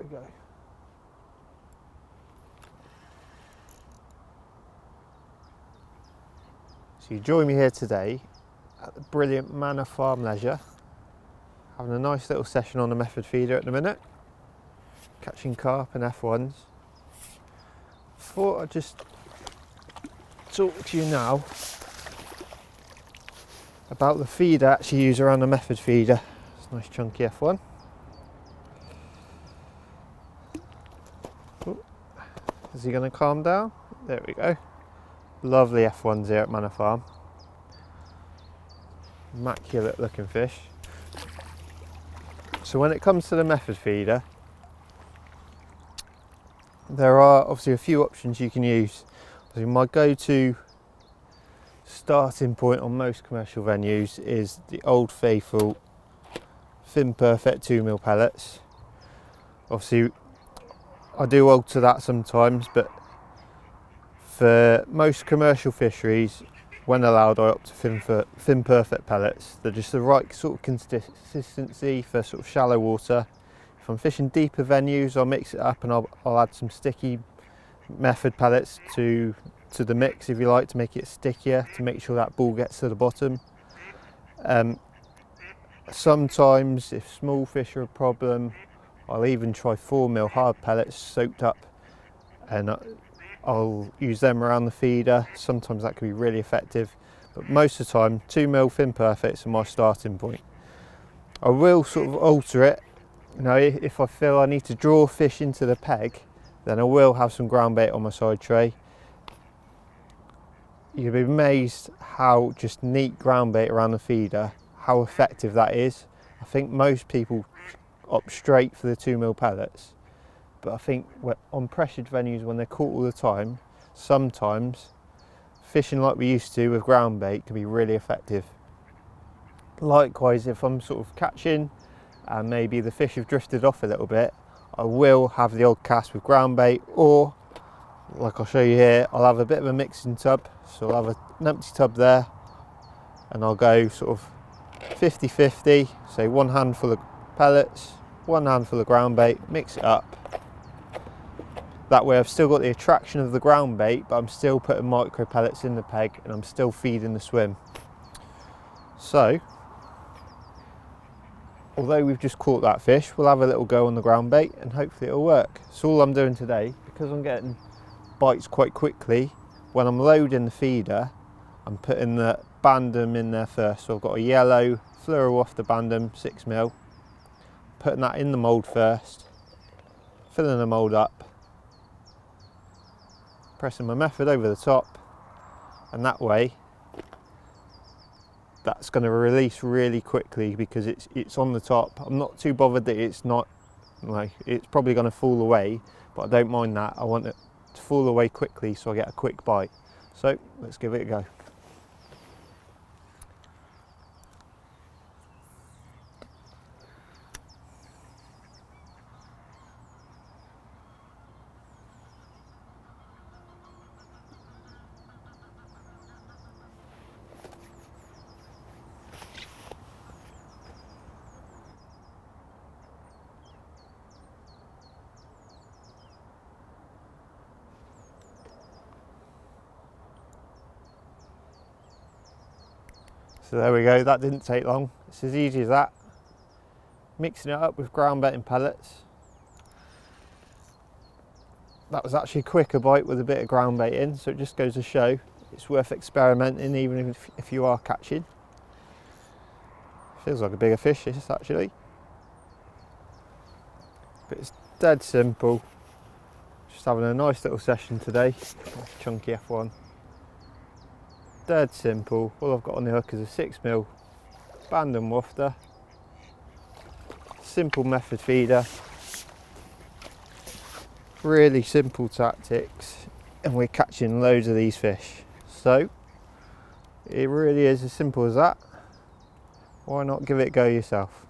we go. So you join me here today at the brilliant Manor Farm Leisure, having a nice little session on the method feeder at the minute, catching carp and F1s. Thought I'd just talk to you now about the feed I actually use around the method feeder. It's a nice chunky F1. Ooh. Is he going to calm down? There we go. Lovely F1s here at Manor Farm. Immaculate looking fish. So when it comes to the method feeder, there are obviously a few options you can use. So my go-to starting point on most commercial venues is the old faithful Fin Perfect 2mm pellets. Obviously I do alter that sometimes, but for most commercial fisheries, when allowed, I opt to Fin Perfect pellets. They're just the right sort of consistency for sort of shallow water. If I'm fishing deeper venues, I'll mix it up and I'll add some sticky method pellets to the mix, if you like, to make it stickier, to make sure that ball gets to the bottom. Sometimes, if small fish are a problem, I'll even try 4mm hard pellets soaked up, and I'll use them around the feeder. Sometimes that can be really effective, but most of the time 2mm Fin Perfects are my starting point. I will sort of alter it. You know, if I feel I need to draw fish into the peg, then I will have some ground bait on my side tray. You'll be amazed how just neat ground bait around the feeder, how effective that is. I think most people opt straight for the 2mm pellets, but I think on pressured venues, when they're caught all the time, sometimes fishing like we used to with ground bait can be really effective. Likewise, if I'm sort of catching and maybe the fish have drifted off a little bit, I will have the odd cast with ground bait, or like I'll show you here, I'll have a bit of a mixing tub. So I'll have an empty tub there and I'll go sort of 50-50, say one handful of pellets, one handful of ground bait, mix it up. That way I've still got the attraction of the ground bait, but I'm still putting micro pellets in the peg and I'm still feeding the swim. So although we've just caught that fish, we'll have a little go on the ground bait and hopefully it'll work. So all I'm doing today, because I'm getting bites quite quickly, when I'm loading the feeder, I'm putting the bandem in there first. So I've got a yellow fluorowafter bandem 6mm, putting that in the mould first, filling the mould up, pressing my method over the top, and that way that's going to release really quickly because it's on the top. I'm not too bothered that it's not, like, it's probably going to fall away, but I don't mind that. I want it to fall away quickly so I get a quick bite. So let's give it a go. So there we go, that didn't take long. It's as easy as that. Mixing it up with ground bait and pellets. That was actually a quicker bite with a bit of ground bait in, so it just goes to show it's worth experimenting even if you are catching. Feels like a bigger fish this actually. But it's dead simple. Just having a nice little session today. Chunky F1. Dead simple. All I've got on the hook is a 6mm bandem wafter. Simple method feeder. Really simple tactics, and we're catching loads of these fish. So it really is as simple as that. Why not give it a go yourself?